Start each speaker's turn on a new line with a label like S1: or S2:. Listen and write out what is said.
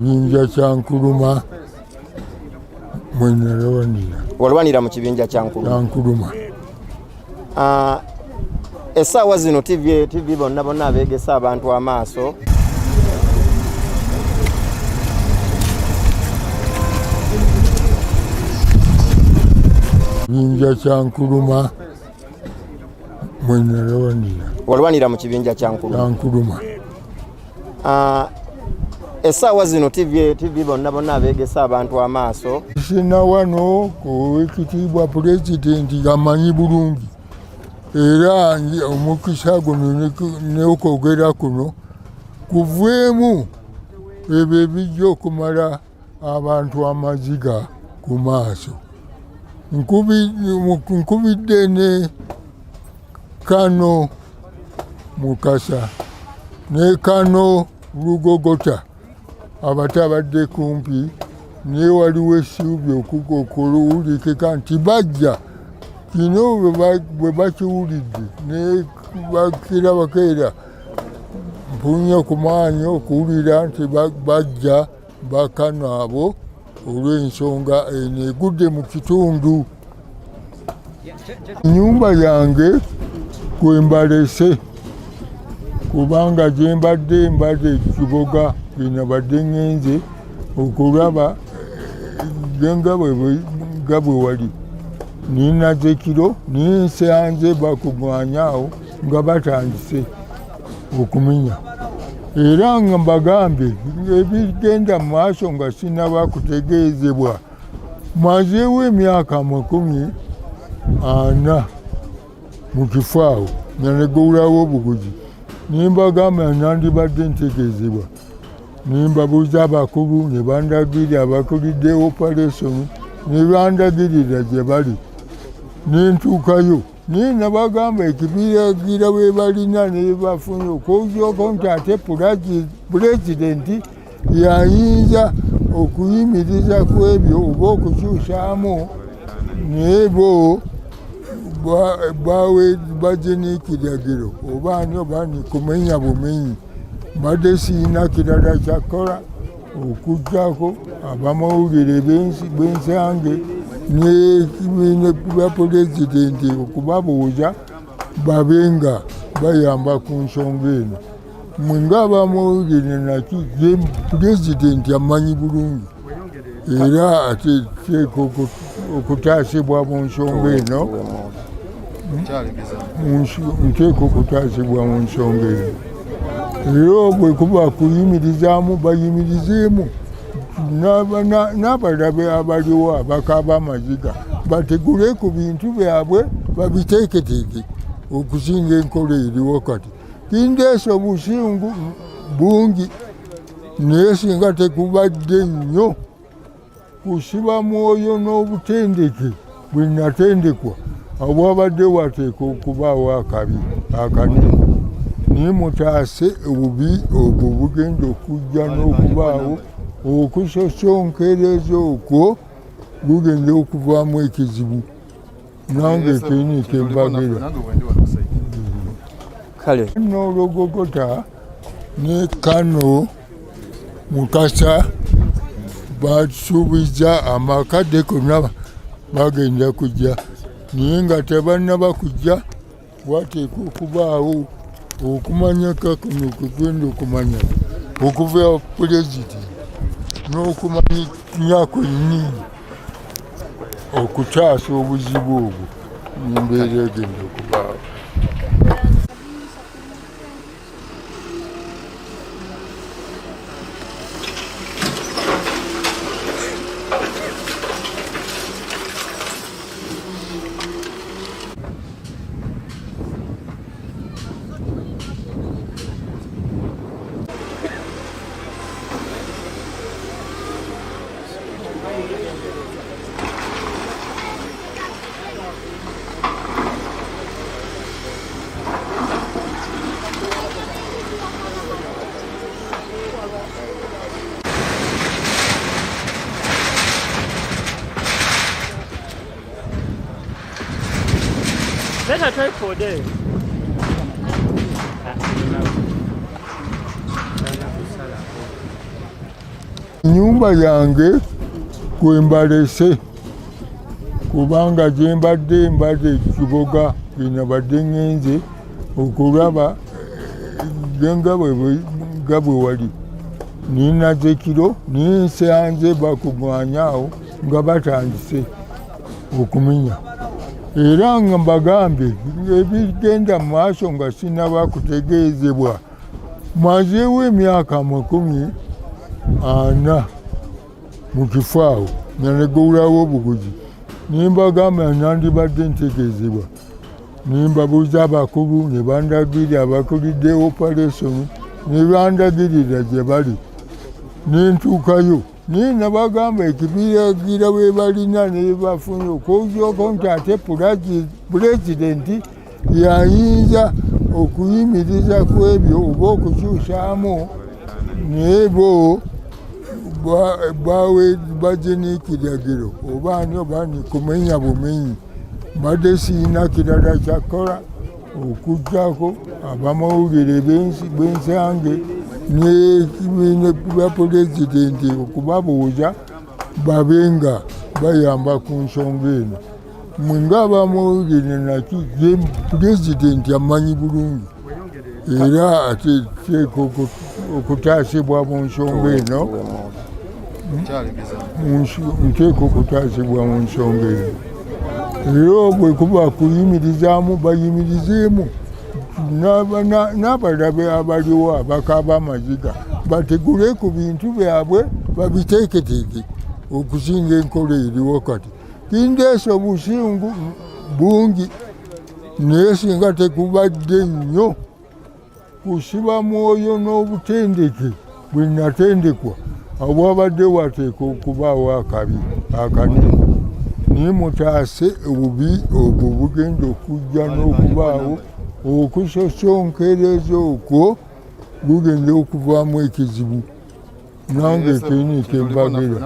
S1: Kibinja kya Nkuruma mwe nalwanira.
S2: Walwanira mu kibinja kya
S1: Nkuruma.
S2: Essaawa zino TV bonna abeegesa abantu amaaso.
S1: Kibinja kya Nkuruma mwe nalwanira.
S2: Walwanira mu kibinja kya
S1: Nkuruma.
S2: Essaawa zino TV bonna abeegesa abantu amaaso.
S1: Sina wano Oweekitiibwa Pulezidenti amanyi bulungi era omukisa guno n'okwogera kuno kuveemu ebyo ebijja okumala abantu amaziga ku maaso. Nkubidde ne Kano Mukasa ne Kano Lugogota abatabadde kumpi naye waliwo essuubi okuwulikika nti bajja kino bwe bakiwulidde ne bakirabakeera mpunya ku maanyi okuwulira nti bajja bakano abo olw'ensonga eno egudde mu kitundu. Ennyumba yange kwe mbalese kubanga gye mbadde Kiboga gye nabadde ngenze okulaba nga bwe wali. Ninaze kiro ninsanze bakugwanyawo nga batandise okumenya. Era nga mbagambye ebigenda mu maaso nga sinaba kutegeezebwa. Mazeewo emyaka 40 mu kifo awo nga negowulawo obuguzi. Nimbagamba nandibadde ntegeezebwa. Nimbabuuza abakulu ne bandagirira abakulidde operation ne bandagirira gye bali. Nentuukayo naye nabagamba ekibiragira bwe balina ne bafunye okwogyoka nti ate pulezidenti yayinza okuyimiriza ku ebyo oba okukyusaamu naye bo bajje n'ekiragiro oba ani oba ni kumenya bumenyi. Mbadde siina kirala kyakola okuggyako abamawulire b'ensange n'ekibiina bya pulezidenti okubabuuza babe nga bayamba ku nsonga eno. Mmwe ng'abamawulire naki ye pulezidenti amanyi bulungi era ateeka okutaasibwa mu nsonga eno. Nteeka okutaasibwa mu nsonga eno. Era bwe kuba kuyimirizaamu bayimirizeemu. N'abalabe abaliwo abakaaba amaziga bategule ku bintu byabwe babiteeketeeke okusinga enkola eriwo kati. Kindeese obusungu bungi naye singa tekubadde nnyo kusiba mwoyo n'obutendeke bwe natendekwa obwabadde wateeka okubaawo akabi akanene. Naye mutaase obubi obwo bugenda okujja n'okubaawo okusosonkereza okwo gugenda okuvaamu ekizibu. Nange kini kembagira. N'Olugogota ne Kano Mukasa basuubiza amakadde konna bagenda kujja naye nga tebannaba kujja wateeka okubaawo okumanyika kuno kugenda okumanya okuva pulezidenti n'okumanya kwennyini okutaasa obuzibu obwo n'embeera egenda okubaawo.
S3: Let her try for there.
S1: Nyumba yange kwembalese kubanga gyembadde mbadde Kiboga genabadde ngenze okulaba nga bwe wali ninaze kiro ninsanze bakugwanyawo nga batandise okumenya era nga mbagambye ebigenda mu maaso nga sinaba kutegeezebwa mazeewo emyaka 40 mu kifo awo nga negowulawo obuguzi nimbagamba nandibadde ntegeezebwa nimbabuuza abakulu ne bandagirira abakulidde operation ne bandagirira gye bali nentuukayo naye nabagamba ekibiragira bwe balina ne bafunye okwogyoako nti ate pulezidenti yayinza okuyimiriza ku ebyo oba okukyusaamu naye bo bajje n'ekiragiro oba ani oba ni kumenya bumenyi mbadde siina kirala kyakola okugjako abamawulire b'ensange n'ekibiina bya pulezidenti okubabuuza babe nga bayamba ku nsonga eno mwe ng'abamawulire naki ye pulezidenti amanyi bulungi era ateeka okutaasibwa mu nsonga eno nteeka okutaasibwa mu nsonga eno era bwe kuba kuyimirizaamu bayimirizeemu n'abalabe abaliwo abakaaba amaziga bategule ku bintu byabwe babiteeketeeke okusinga enkola eriwo kati kindeesa obusingu bungi naye singa tekubadde nnyo kusiba mwoyo n'obutendeke bwe natendekwa obwabadde wateeka okubaawo akabi akanene naye mutaase obubi obwo bugenda okujja n'okubaawo okusosonkereza okwo gugenda okuvaamu ekizibu nange ekini kyembagira